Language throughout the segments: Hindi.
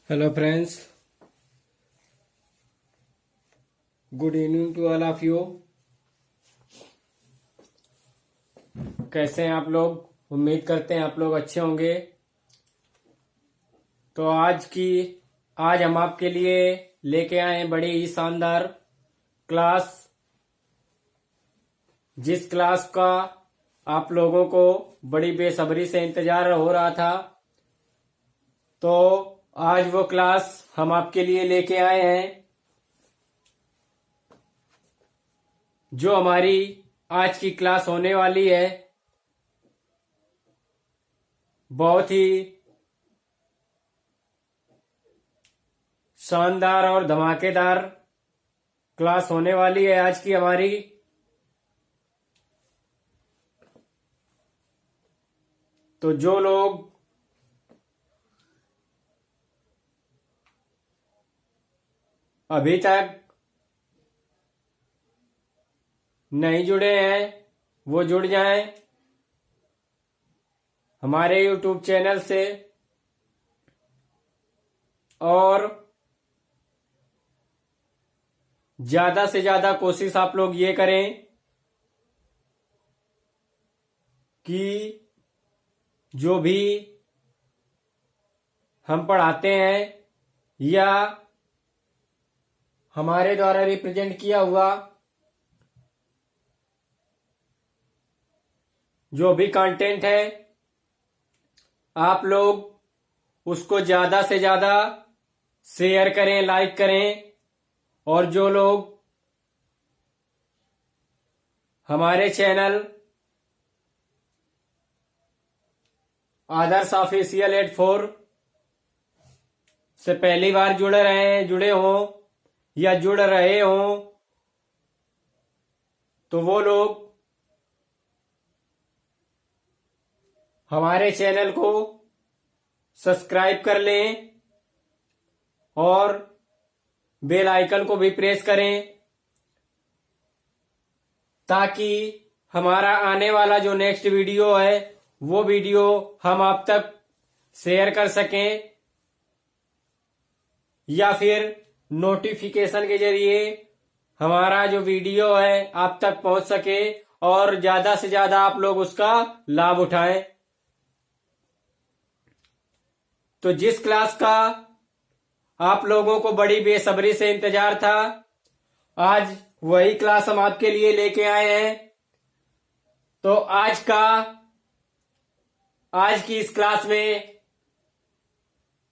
Hello friends, good evening to all of you. कैसे हैं आप लोग? उम्मीद करते हैं आप लोग अच्छे होंगे। तो आज हम आपके लिए लेके आए हैं बड़ी ही शानदार क्लास, जिस क्लास का आप लोगों को बड़ी बेसब्री से इंतजार हो रहा था। तो आज वो क्लास हम आपके लिए लेके आए हैं जो हमारी आज की क्लास होने वाली है। बहुत ही शानदार और धमाकेदार क्लास होने वाली है आज की हमारी। तो जो लोग अभी तक नहीं जुड़े हैं वो जुड़ जाएं हमारे YouTube चैनल से, और ज्यादा से ज्यादा कोशिश आप लोग ये करें कि जो भी हम पढ़ाते हैं या हमारे द्वारा रिप्रेजेंट किया हुआ जो भी कंटेंट है, आप लोग उसको ज्यादा से ज्यादा शेयर करें, लाइक करें। और जो लोग हमारे चैनल आदर्श ऑफिशियल 84 से पहली बार जुड़े हों या जुड़ रहे हों, तो वो लोग हमारे चैनल को सब्सक्राइब कर लें और बेल आइकन को भी प्रेस करें, ताकि हमारा आने वाला जो नेक्स्ट वीडियो है वो वीडियो हम आप तक शेयर कर सकें, या फिर नोटिफिकेशन के जरिए हमारा जो वीडियो है आप तक पहुंच सके और ज्यादा से ज्यादा आप लोग उसका लाभ उठाएं। तो जिस क्लास का आप लोगों को बड़ी बेसब्री से इंतजार था, आज वही क्लास हम आपके लिए लेके आए हैं। तो आज की इस क्लास में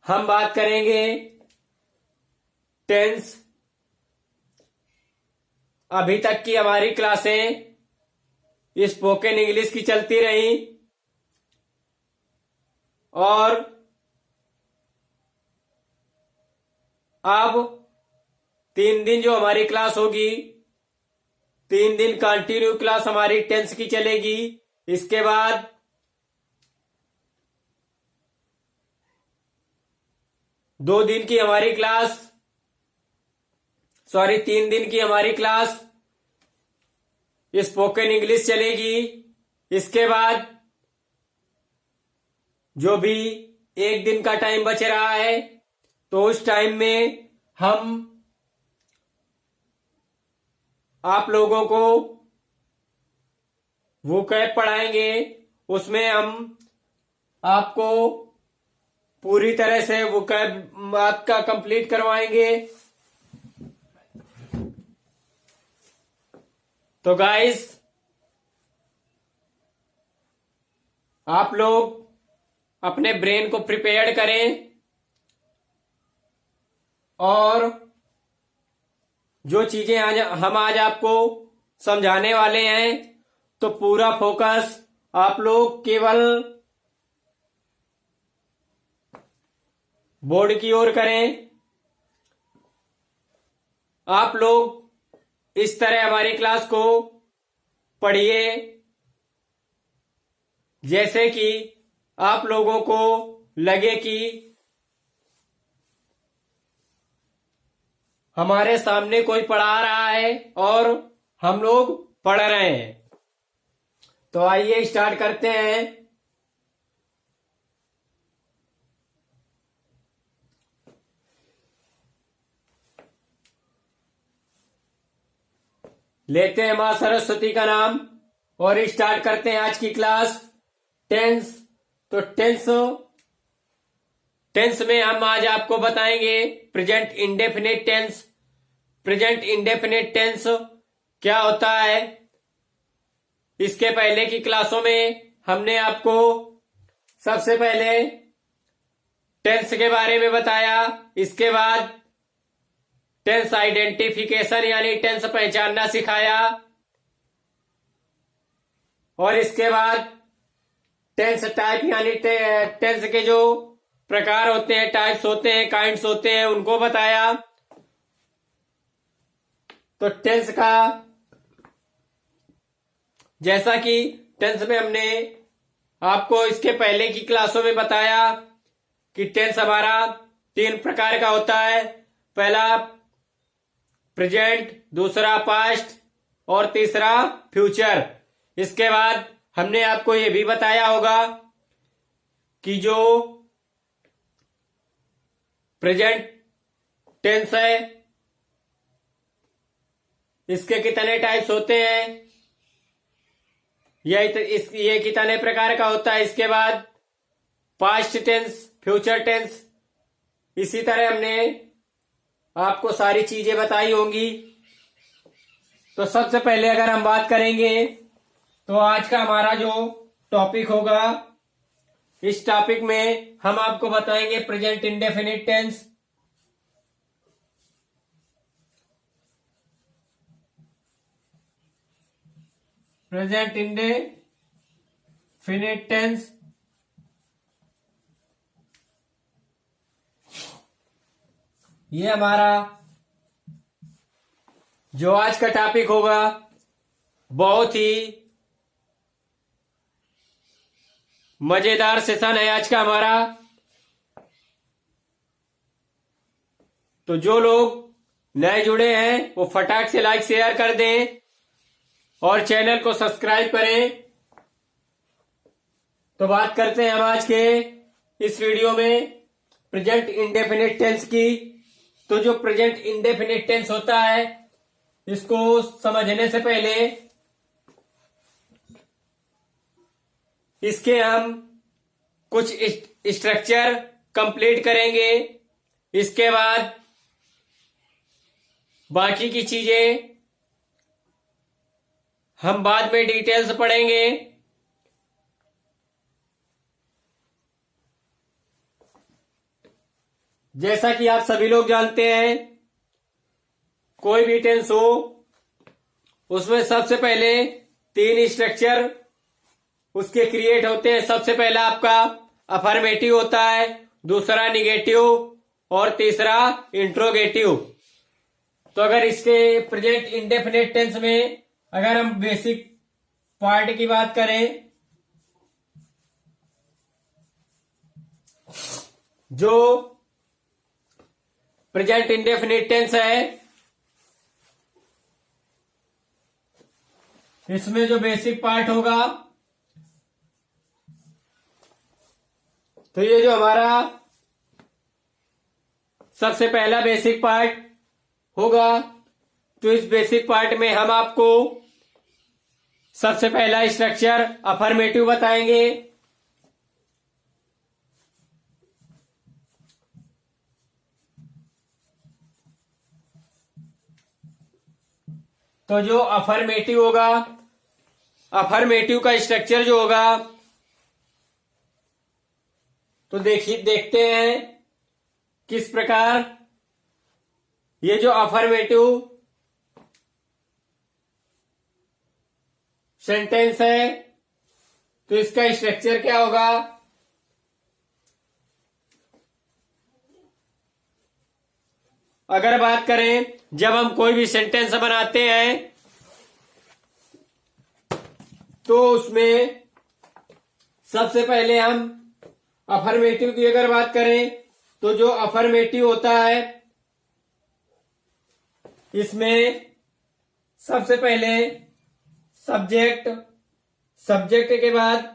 हम बात करेंगे टेंस। अभी तक की हमारी क्लासें स्पोकन इंग्लिश की चलती रही, और अब 3 दिन जो हमारी क्लास होगी, 3 दिन कंटिन्यू क्लास हमारी टेंस की चलेगी। इसके बाद 3 दिन की हमारी क्लास स्पोकन इंग्लिश चलेगी। इसके बाद जो भी 1 दिन का टाइम बच रहा है, तो उस टाइम में हम आप लोगों को वोकैब पढ़ाएंगे। उसमें हम आपको पूरी तरह से वोकैब आपका कंप्लीट करवाएंगे। तो गाइस, आप लोग अपने ब्रेन को प्रिपेयर करें, और जो चीजें हम आज आपको समझाने वाले हैं, तो पूरा फोकस आप लोग केवल बोर्ड की ओर करें। आप लोग इस तरह हमारी क्लास को पढ़िए जैसे कि आप लोगों को लगे कि हमारे सामने कोई पढ़ा रहा है और हम लोग पढ़ रहे हैं। तो आइए स्टार्ट करते हैं। लेते हैं माँ सरस्वती का नाम और स्टार्ट करते हैं आज की क्लास। टेंस। तो टेंस में हम आज आपको बताएंगे present indefinite tense. Present indefinite tense क्या होता है? इसके पहले की क्लासों में हमने आपको सबसे पहले टेंस के बारे में बताया। इसके बाद टेंस आइडेंटिफिकेशन यानी टेंस पहचानना सिखाया। और इसके बाद टेंस टाइप यानी टेंस के जो प्रकार होते हैं, टाइप्स होते हैं, काइंड्स होते हैं, उनको बताया। तो टेंस का जैसा कि टेंस में हमने आपको इसके पहले की क्लासों में बताया कि टेंस हमारा 3 प्रकार का होता है। पहला प्रेजेंट, दूसरा पास्ट और तीसरा फ्यूचर। इसके बाद हमने आपको यह भी बताया होगा कि जो प्रेजेंट टेंस है इसके कितने टाइप्स होते हैं, ये कितने प्रकार का होता है। इसके बाद पास्ट टेंस, फ्यूचर टेंस, इसी तरह हमने आपको सारी चीजें बताई होंगी। तो सबसे पहले अगर हम बात करेंगे तो आज का हमारा जो टॉपिक होगा, इस टॉपिक में हम आपको बताएंगे present indefinite tense. Present indefinite tense ये हमारा जो आज का टॉपिक होगा बहुत ही मजेदार सेशन है आज का हमारा। तो जो लोग नए जुड़े हैं वो फटाक से लाइक शेयर कर दें और चैनल को सब्सक्राइब करें। तो बात करते हैं हम आज के इस वीडियो में प्रेजेंट इंडेफिनिट टेंस की। तो जो प्रेजेंट इंडेफिनिट टेंस होता है इसको समझने से पहले इसके हम कुछ स्ट्रक्चर कंप्लीट करेंगे। इसके बाद बाकी की चीजें हम बाद में डिटेल्स पढ़ेंगे। जैसा कि आप सभी लोग जानते हैं कोई भी टेंस हो उसमें सबसे पहले 3 स्ट्रक्चर उसके क्रिएट होते हैं। सबसे पहला आपका अफर्मेटिव होता है, दूसरा निगेटिव और तीसरा इंट्रोगेटिव। तो अगर इसके प्रेजेंट इंडेफिनिट टेंस में अगर हम बेसिक पार्ट की बात करें, जो प्रेजेंट इंडेफिनिट टेंस है इसमें जो बेसिक पार्ट होगा तो ये जो हमारा सबसे पहला बेसिक पार्ट होगा, तो इस बेसिक पार्ट में हम आपको सबसे पहला स्ट्रक्चर अफर्मेटिव बताएंगे। तो जो अफर्मेटिव होगा, अफर्मेटिव का स्ट्रक्चर जो होगा तो देखते हैं किस प्रकार ये जो अफर्मेटिव सेंटेंस है तो इसका स्ट्रक्चर क्या होगा। अगर बात करें जब हम कोई भी सेंटेंस बनाते हैं तो उसमें सबसे पहले हम अफर्मेटिव की अगर बात करें तो जो अफर्मेटिव होता है इसमें सबसे पहले सब्जेक्ट, सब्जेक्ट के बाद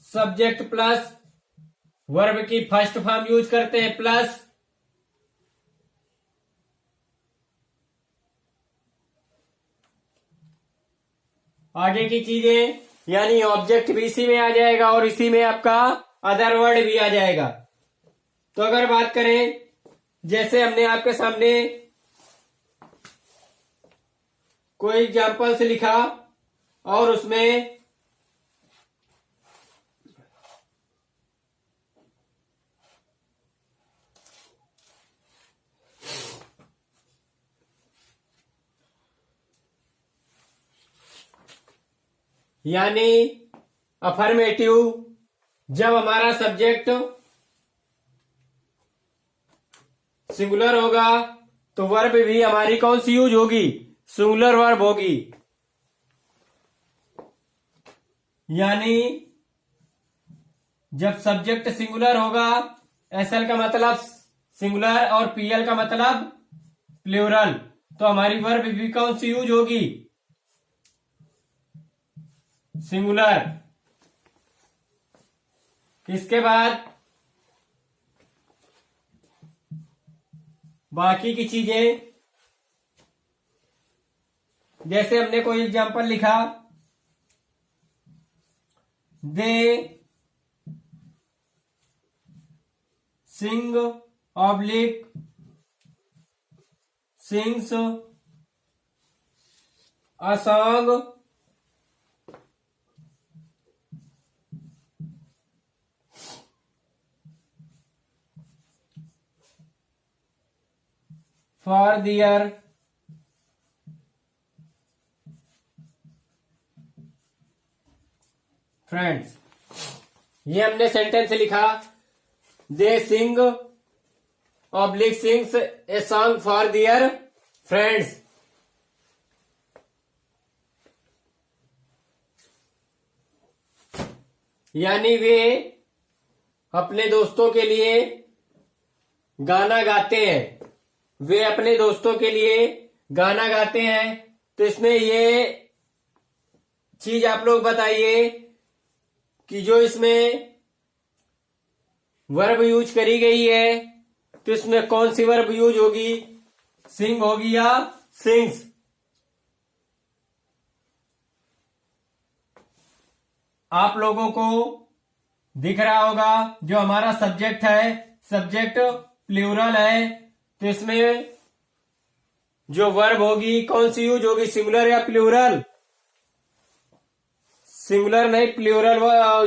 सब्जेक्ट प्लस वर्ब की फर्स्ट फॉर्म यूज करते हैं प्लस, आगे की चीजें यानी ऑब्जेक्ट भी इसी में आ जाएगा और इसी में आपका अदर वर्ड भी आ जाएगा। तो अगर बात करें, जैसे हमने आपके सामने कोई एग्जाम्पल से लिखा और उसमें यानी अफर्मेटिव, जब हमारा सब्जेक्ट सिंगुलर होगा तो वर्ब भी हमारी कौन सी यूज होगी, सिंगुलर वर्ब होगी। यानी जब सब्जेक्ट सिंगुलर होगा, एसएल का मतलब सिंगुलर और पीएल का मतलब प्लूरल, तो हमारी वर्ब भी कौन सी यूज होगी, सिंगुलर। इसके बाद बाकी की चीजें, जैसे हमने कोई एग्जांपल लिखा, they sing oblique sings a song for their friends. ये हमने सेंटेंस लिखा, they sing oblique sings a song for their friends. यानी वे अपने दोस्तों के लिए गाना गाते हैं, वे अपने दोस्तों के लिए गाना गाते हैं। तो इसमें ये चीज आप लोग बताइए कि जो इसमें वर्ब यूज करी गई है तो इसमें कौन सी वर्ब यूज होगी, सिंग होगी या सिंग्स। आप लोगों को दिख रहा होगा जो हमारा सब्जेक्ट है, सब्जेक्ट प्लूरल है, तो इसमें जो वर्ब होगी कौन सी यूज होगी, सिंगुलर या प्लूरल, सिंगुलर नहीं प्लूरल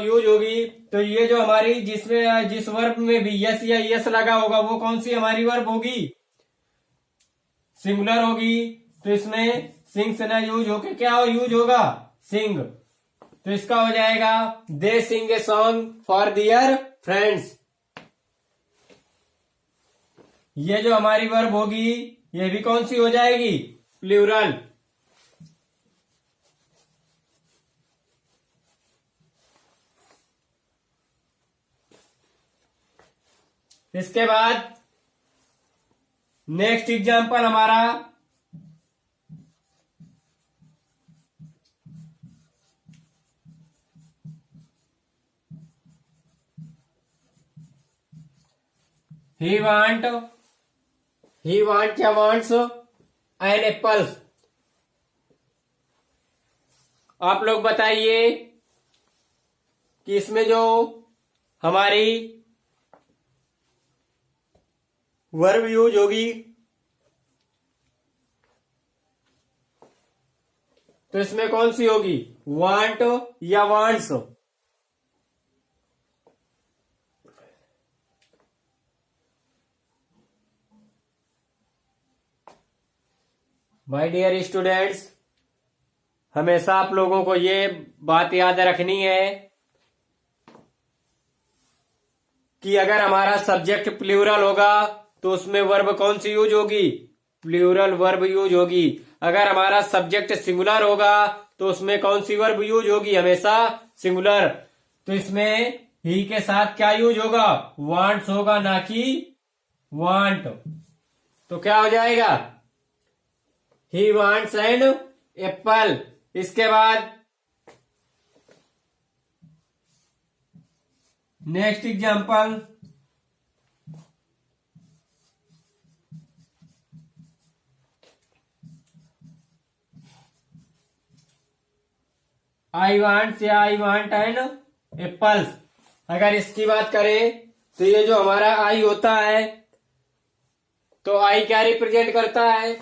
यूज होगी। तो ये जो हमारी जिसमें जिस वर्ब में भी यस या यस लगा होगा वो कौन सी हमारी वर्ब होगी, सिंगुलर होगी। तो इसमें सिंग से ना यूज होके क्या यूज होगा, सिंग। तो इसका हो जाएगा they sing a song for their friends. ये जो हमारी वर्ब होगी ये भी कौन सी हो जाएगी, प्लूरल। इसके बाद नेक्स्ट एग्जांपल हमारा ही वांट क्या वांट्स एन एप्पल्स। आप लोग बताइए कि इसमें जो हमारी वर्ब यूज होगी तो इसमें कौन सी होगी, वांट या वांट्स। माय डियर स्टूडेंट्स, हमेशा आप लोगों को ये बात याद रखनी है कि अगर हमारा सब्जेक्ट प्लूरल होगा तो उसमें वर्ब कौन सी यूज होगी, प्लूरल वर्ब यूज होगी। अगर हमारा सब्जेक्ट सिंगुलर होगा तो उसमें कौन सी वर्ब यूज होगी, हमेशा सिंगुलर। तो इसमें ही के साथ क्या यूज होगा, वांट्स होगा, ना कि वांट। तो क्या हो जाएगा, ही वांट्स एन एप्पल। इसके बाद नेक्स्ट एग्जांपल, आई वांट या आई वांट एन एप्पल्स। अगर इसकी बात करें तो ये जो हमारा आई होता है, तो आई क्या रिप्रेजेंट करता है?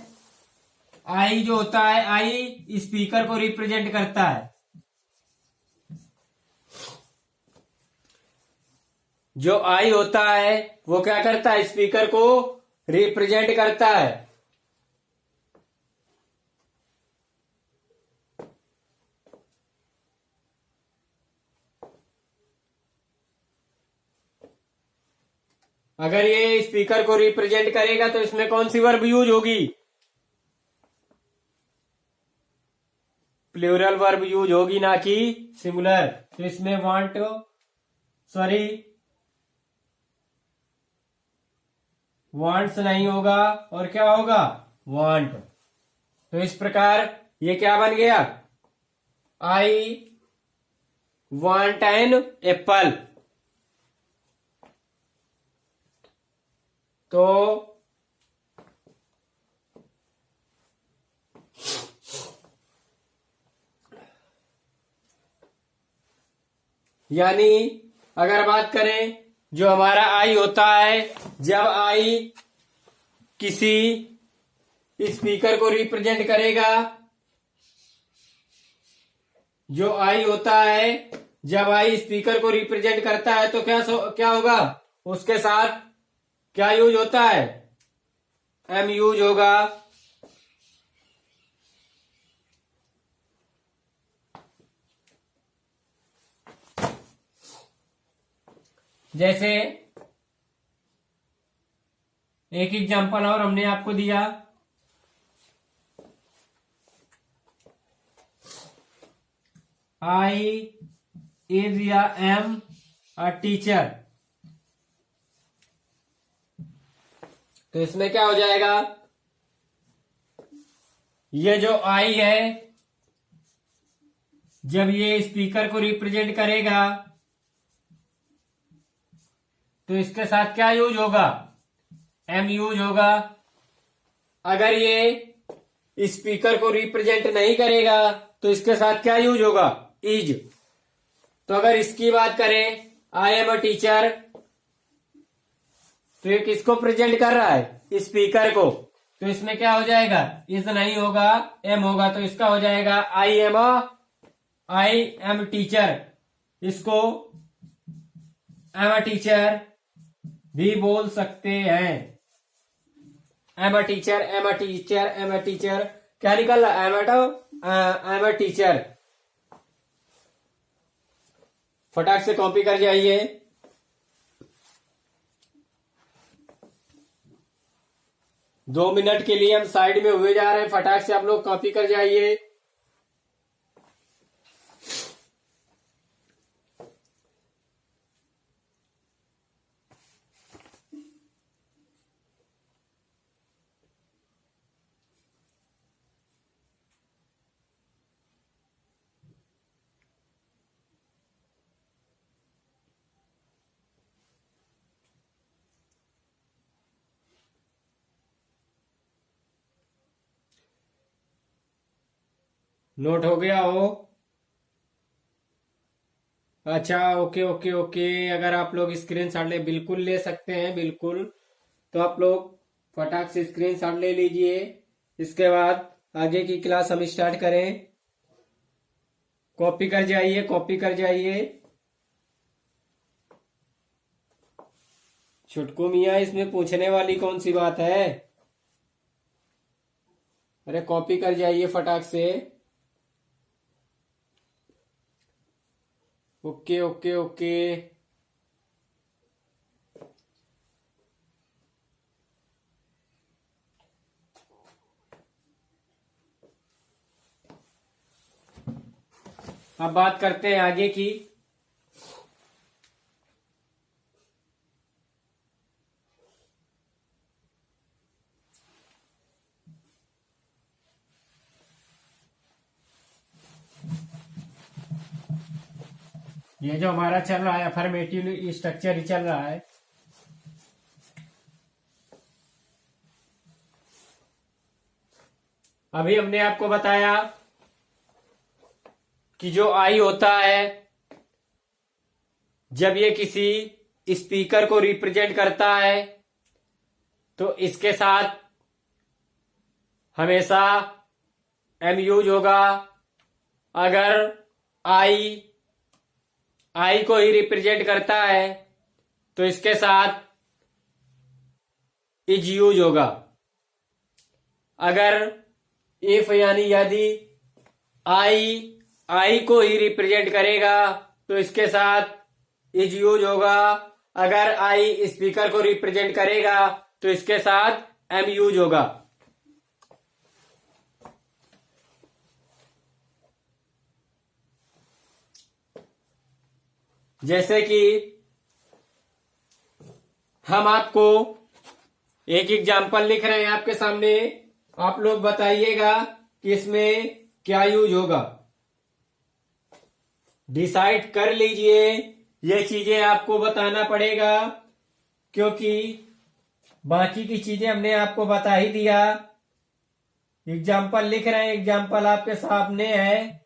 आई जो होता है, आई स्पीकर को रिप्रेजेंट करता है। जो आई होता है वो क्या करता है? स्पीकर को रिप्रेजेंट करता है। अगर ये स्पीकर को रिप्रेजेंट करेगा तो इसमें कौन सी वर्ब यूज होगी? प्लूरल वर्ब यूज होगी, ना कि सिंगुलर। तो इसमें वांट, सॉरी, वांट्स नहीं होगा, और क्या होगा? वांट। तो इस प्रकार ये क्या बन गया? I want an apple. तो यानी अगर बात करें, जो हमारा आई होता है, जब आई किसी स्पीकर को रिप्रेजेंट करेगा, जो आई होता है जब आई स्पीकर को रिप्रेजेंट करता है तो क्या होगा? उसके साथ क्या यूज होता है? एम यूज होगा। जैसे एक एग्जांपल और हमने आपको दिया, आई इज या एम अ टीचर। तो इसमें क्या हो जाएगा? ये जो आई है, जब ये स्पीकर को रिप्रेजेंट करेगा तो इसके साथ क्या यूज होगा? एम यूज होगा। अगर ये स्पीकर को रिप्रेजेंट नहीं करेगा तो इसके साथ क्या यूज होगा? इज। तो अगर इसकी बात करें, आई एम अ टीचर, तो ये किसको प्रेजेंट कर रहा है? स्पीकर को। तो इसमें क्या हो जाएगा? इज नहीं होगा, एम होगा। तो इसका हो जाएगा आई एम टीचर। इसको एम अ टीचर भी बोल सकते हैं। Am a teacher, am a teacher, am a teacher, क्या निकल रहा? Am a teacher. फटाक से कॉपी कर जाइए। दो मिनट के लिए हम साइड में हुए जा रहे हैं, फटाक से आप लोग कॉपी कर जाइए। नोट हो गया हो? अच्छा, ओके ओके ओके। अगर आप लोग स्क्रीन शॉट ले, बिल्कुल ले सकते हैं, बिल्कुल। तो आप लोग फटाक से स्क्रीन शॉट ले लीजिए। इसके बाद आगे की क्लास हम स्टार्ट करें। कॉपी कर जाइए, कॉपी कर जाइए। छुटकू मियाँ, इसमें पूछने वाली कौन सी बात है? अरे कॉपी कर जाइए फटाक से। Okay okay okay. अब बात करते हैं आगे की। ये जो हमारा चल रहा है अफर्मेटिव स्ट्रक्चर ही चल रहा है। अभी हमने आपको बताया कि जो आई होता है जब ये किसी स्पीकर को रिप्रेजेंट करता है तो इसके साथ हमेशा एम यूज होगा। अगर आई को ही रिप्रेजेंट करता है तो इसके साथ इज यूज होगा। अगर इफ यानी यदि आई को ही रिप्रेजेंट करेगा तो इसके साथ इज यूज होगा। अगर आई स्पीकर को रिप्रेजेंट करेगा तो इसके साथ एम यूज होगा। जैसे कि हम आपको एक एग्जाम्पल लिख रहे हैं आपके सामने, आप लोग बताइएगा कि इसमें क्या यूज होगा। डिसाइड कर लीजिए, ये चीजें आपको बताना पड़ेगा क्योंकि बाकी की चीजें हमने आपको बता ही दिया। एग्जाम्पल लिख रहे हैं, एग्जाम्पल आपके सामने है।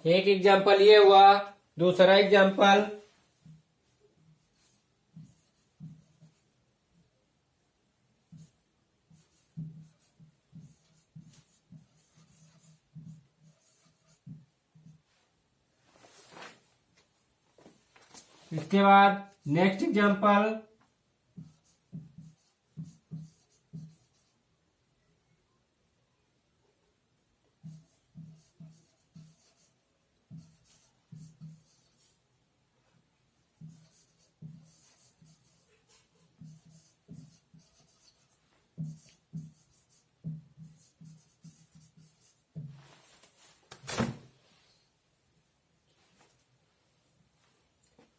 एक एग्जाम्पल ये हुआ, दूसरा एग्जाम्पल इसके बाद next example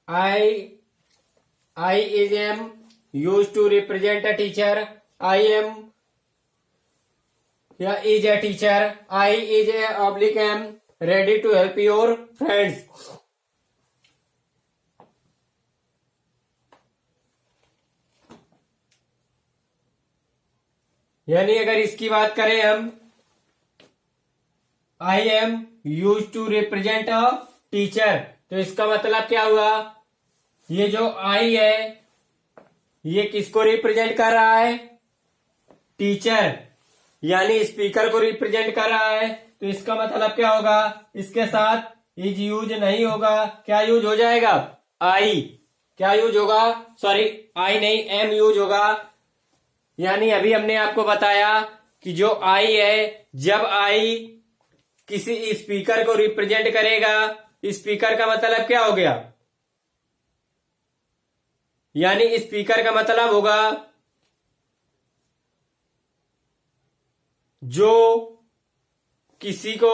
I is am used to represent a teacher. I am is a teacher. I is a oblique am ready to help your friends. यानी अगर इसकी बात करें हम, I am used to represent a teacher, तो इसका मतलब क्या हुआ, ये जो आई है ये किसको रिप्रेजेंट कर रहा है, टीचर यानी स्पीकर को रिप्रेजेंट कर रहा है। तो इसका मतलब क्या होगा, इसके साथ इज यूज नहीं होगा, क्या यूज हो जाएगा, आई, क्या यूज होगा, सॉरी आई नहीं एम यूज होगा। यानी अभी हमने आपको बताया कि जो आई है जब आई किसी स्पीकर को रिप्रेजेंट करेगा, स्पीकर का मतलब क्या हो गया, यानी स्पीकर का मतलब होगा जो किसी को,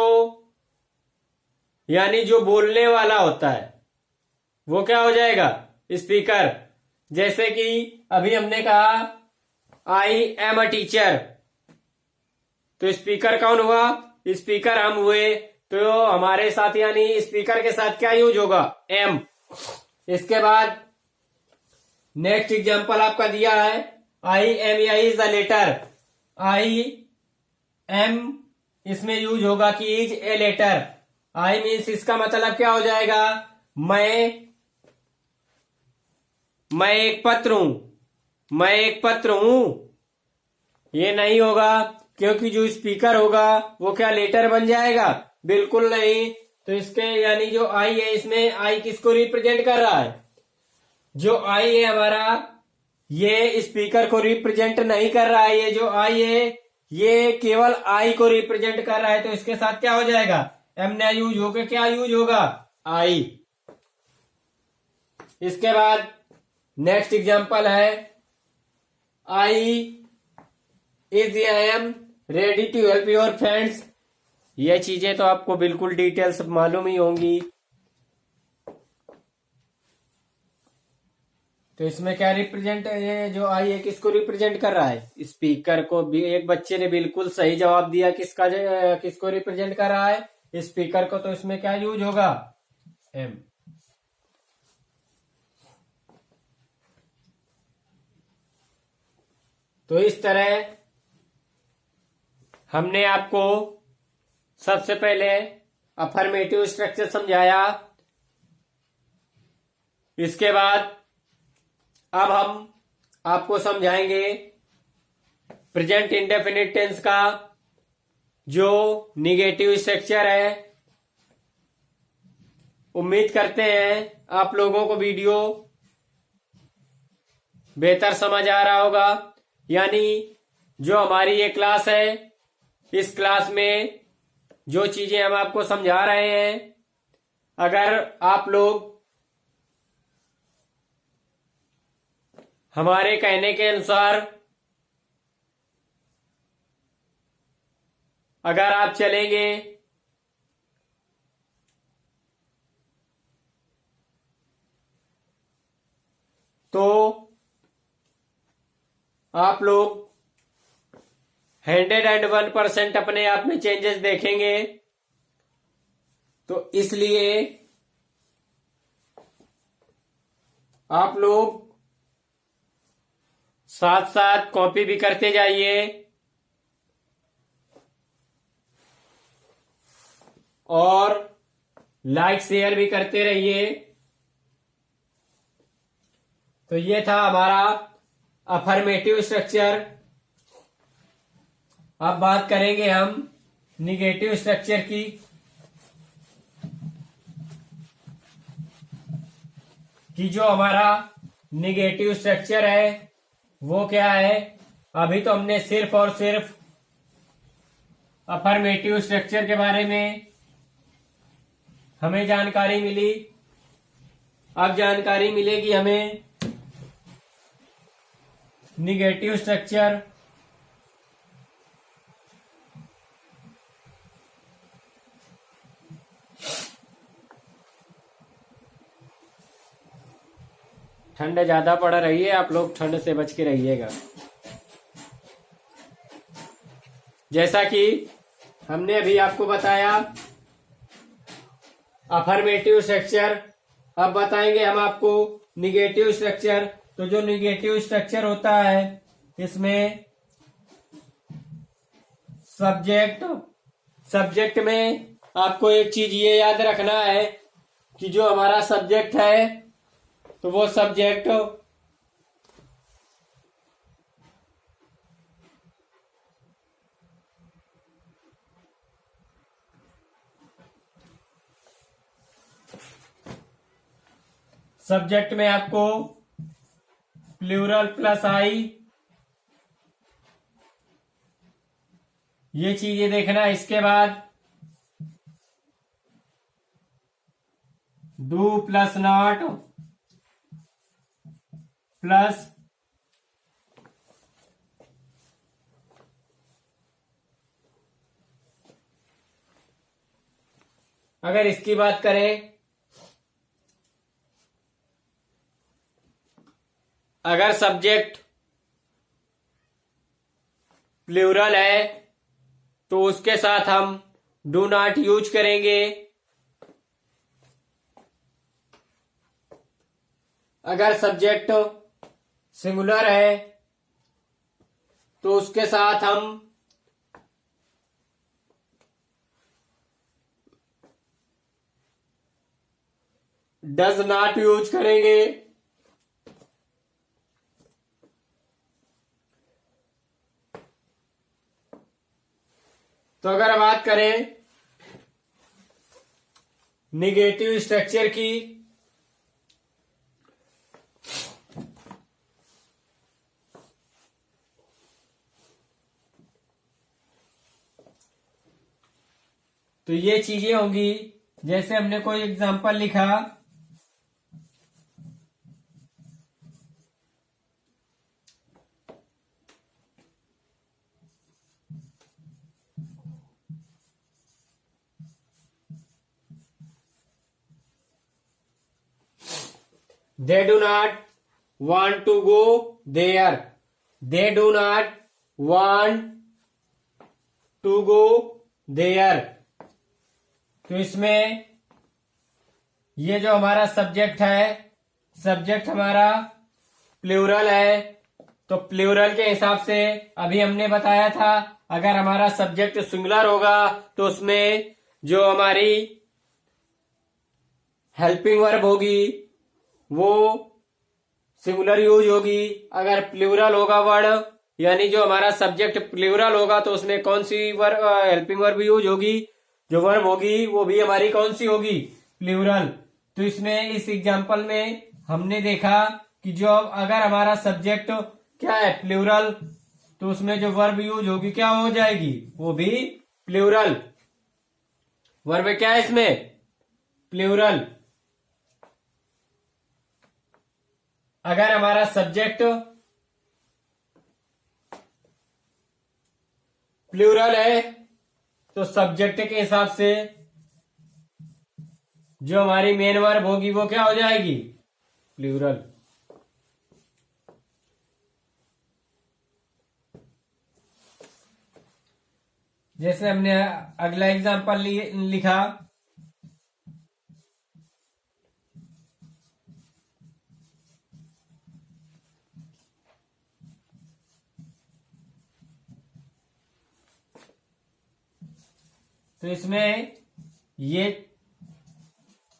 यानी जो बोलने वाला होता है वो क्या हो जाएगा, स्पीकर। जैसे कि अभी हमने कहा आई एम अ टीचर, तो स्पीकर कौन हुआ, स्पीकर हम हुए, तो हमारे साथ यानी स्पीकर के साथ क्या यूज होगा, एम। इसके बाद नेक्स्ट एग्जांपल आपका दिया है I am is a letter, I am इसमें यूज होगा कि is a letter. I means इसका मतलब क्या हो जाएगा, मैं एक पत्र हूं, मैं एक पत्र हूं, ये नहीं होगा क्योंकि जो स्पीकर होगा वो क्या लेटर बन जाएगा, बिल्कुल नहीं। तो इसके यानी जो आई है इसमें आई किसको रिप्रेजेंट कर रहा है, जो आई है हमारा ये स्पीकर को रिप्रेजेंट नहीं कर रहा है, ये जो आई है ये केवल आई को रिप्रेजेंट कर रहा है। तो इसके साथ क्या हो जाएगा, एम ने यूज होकर क्या यूज होगा, आई। इसके बाद नेक्स्ट एग्जांपल है I am ready to help your friends. ये चीजें तो आपको बिल्कुल डिटेल्स मालूम ही होंगी। तो इसमें क्या रिप्रेजेंट है, ये जो आई है किसको रिप्रेजेंट कर रहा है? स्पीकर को। भी एक बच्चे ने बिल्कुल सही जवाब दिया, किसको रिप्रेजेंट कर रहा है? स्पीकर को। तो इसमें क्या यूज होगा? एम। तो इस तरह हमने आपको सबसे पहले अफर्मेटिव स्ट्रक्चर समझाया। इसके बाद अब हम आपको समझाएंगे प्रेजेंट इंडेफिनिट टेंस का जो निगेटिव स्ट्रक्चर है। उम्मीद करते हैं आप लोगों को वीडियो बेहतर समझ आ रहा होगा। यानी जो हमारी ये क्लास है, इस क्लास में जो चीजें हम आपको समझा रहे हैं, अगर आप लोग हमारे कहने के अनुसार अगर आप चलेंगे तो आप लोग 101% अपने आप में चेंजेस देखेंगे। तो इसलिए आप लोग साथ साथ कॉपी भी करते जाइए और लाइक शेयर भी करते रहिए। तो ये था हमारा अफर्मेटिव स्ट्रक्चर। अब बात करेंगे हम निगेटिव स्ट्रक्चर की। कि जो हमारा निगेटिव स्ट्रक्चर है वो क्या है? अभी तो हमने सिर्फ और सिर्फ अफर्मेटिव स्ट्रक्चर के बारे में हमें जानकारी मिली। अब जानकारी मिलेगी हमें निगेटिव स्ट्रक्चर। ठंड ज्यादा पड़ रही है, आप लोग ठंड से बच के रहिएगा। जैसा कि हमने अभी आपको बताया अफर्मेटिव स्ट्रक्चर, अब बताएंगे हम आपको निगेटिव स्ट्रक्चर। तो जो निगेटिव स्ट्रक्चर होता है इसमें सब्जेक्ट में आपको एक चीज ये याद रखना है कि जो हमारा सब्जेक्ट है तो वो सब्जेक्ट में आपको प्लूरल प्लस आई ये चीजें देखना। इसके बाद डू प्लस नॉट प्लस अगर इसकी बात करें, अगर सब्जेक्ट प्लूरल है तो उसके साथ हम डू नॉट यूज करेंगे। अगर सब्जेक्ट सिंगुलर है तो उसके साथ हम डज नॉट यूज करेंगे। तो अगर बात करें निगेटिव स्ट्रक्चर की, तो ये चीजें होंगी। जैसे हमने कोई एग्जांपल लिखा they do not want to go there, they do not want to go there. तो इसमें ये जो हमारा सब्जेक्ट है, सब्जेक्ट हमारा प्लूरल है, तो प्लूरल के हिसाब से अभी हमने बताया था अगर हमारा सब्जेक्ट सिंगुलर होगा तो उसमें जो हमारी हेल्पिंग वर्ब होगी वो सिंगुलर यूज होगी। अगर प्लूरल होगा वर्ड, यानी जो हमारा सब्जेक्ट प्लूरल होगा तो उसमें कौन सी वर्ब हेल्पिंग वर्ब यूज होगी, जो वर्ब होगी वो भी हमारी कौन सी होगी, प्लूरल। तो इसमें इस एग्जांपल में हमने देखा कि जो अगर हमारा सब्जेक्ट क्या है, प्लूरल, तो उसमें जो वर्ब यूज होगी क्या हो जाएगी, वो भी प्लूरल। वर्ब क्या है इसमें, प्लूरल। अगर हमारा सब्जेक्ट प्लूरल है तो सब्जेक्ट के हिसाब से जो हमारी मेन वर्ब होगी वो क्या हो जाएगी, प्लूरल। जैसे हमने अगला एग्जांपल लिखा, तो इसमें ये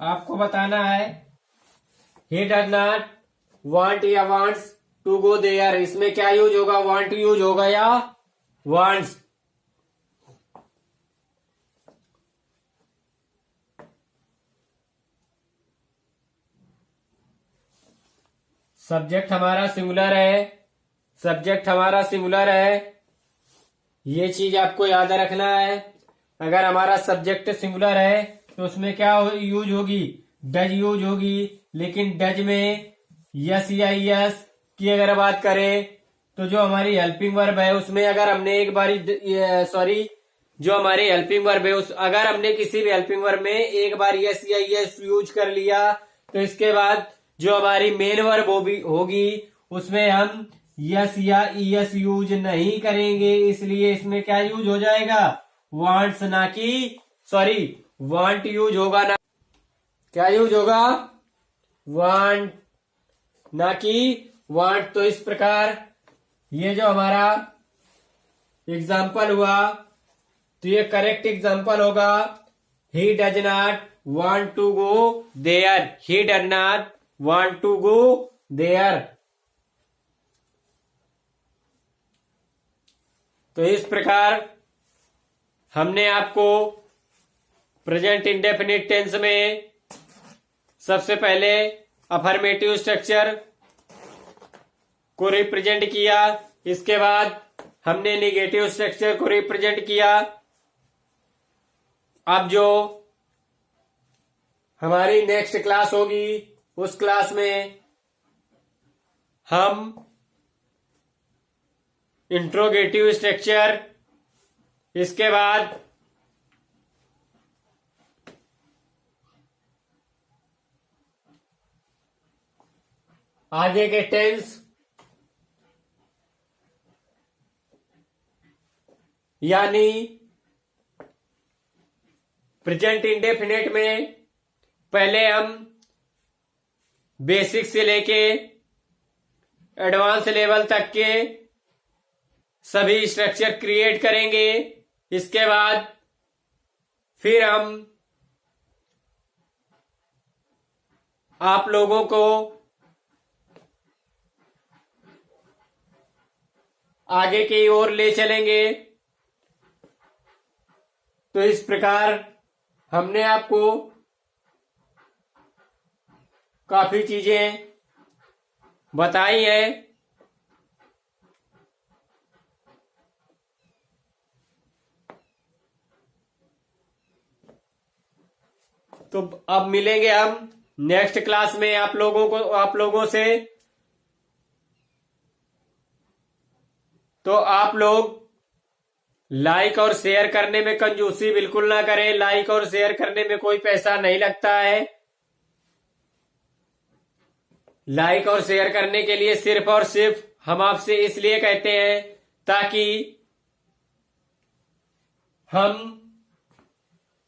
आपको बताना है ही डज नॉट वांट या वांट्स टू गो देयर। इसमें क्या यूज होगा, वांट यूज होगा या वांट्स। सब्जेक्ट हमारा सिंगुलर है, सब्जेक्ट हमारा सिंगुलर है, ये चीज आपको याद रखना है। अगर हमारा सब्जेक्ट सिंगुलर है तो उसमें क्या यूज होगी, डज यूज होगी। लेकिन डज में यस या यस की अगर बात करें तो जो हमारी हेल्पिंग वर्ब है उसमें अगर हमने एक बारी जो हमारी हेल्पिंग वर्ब है अगर हमने किसी भी हेल्पिंग वर्ब में एक बार यस या यस यूज कर लिया तो इसके बाद जो हमारी मेन वर्ब होगी उसमें हम यस या यस यूज नहीं करेंगे। इसलिए इसमें क्या यूज हो जाएगा, वांट्स, ना कि वांट यूज होगा, ना क्या यूज होगा, वांट, ना कि वांट। तो इस प्रकार ये जो हमारा एग्जाम्पल हुआ तो ये करेक्ट एग्जाम्पल होगा, he does not want to go there, he does not want to go there. तो इस प्रकार हमने आपको प्रेजेंट इंडेफिनिट टेंस में सबसे पहले अफर्मेटिव स्ट्रक्चर को रिप्रेजेंट किया, इसके बाद हमने नेगेटिव स्ट्रक्चर को रिप्रेजेंट किया। अब जो हमारी नेक्स्ट क्लास होगी उस क्लास में हम इंट्रोगेटिव स्ट्रक्चर, इसके बाद आगे के टेंस यानी प्रेजेंट इंडेफिनिट में पहले हम बेसिक से लेके एडवांस लेवल तक के सभी स्ट्रक्चर क्रिएट करेंगे। इसके बाद फिर हम आप लोगों को आगे की ओर ले चलेंगे। तो इस प्रकार हमने आपको काफी चीजें बताई हैं। तो अब मिलेंगे हम नेक्स्ट क्लास में आप लोगों से। तो आप लोग लाइक और शेयर करने में कंजूसी बिल्कुल ना करें। लाइक और शेयर करने में कोई पैसा नहीं लगता है। लाइक और शेयर करने के लिए सिर्फ और सिर्फ हम आपसे इसलिए कहते हैं ताकि हम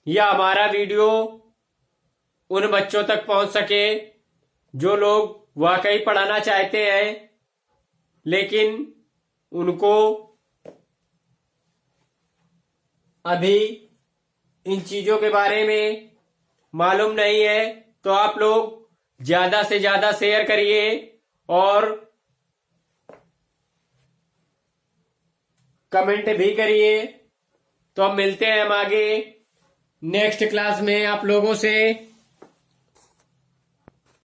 या हमारा वीडियो उन बच्चों तक पहुंच सके जो लोग वाकई पढ़ाना चाहते हैं लेकिन उनको अभी इन चीजों के बारे में मालूम नहीं है। तो आप लोग ज्यादा से ज्यादा शेयर करिए और कमेंट भी करिए। तो अब मिलते हैं हम आगे नेक्स्ट क्लास में आप लोगों से।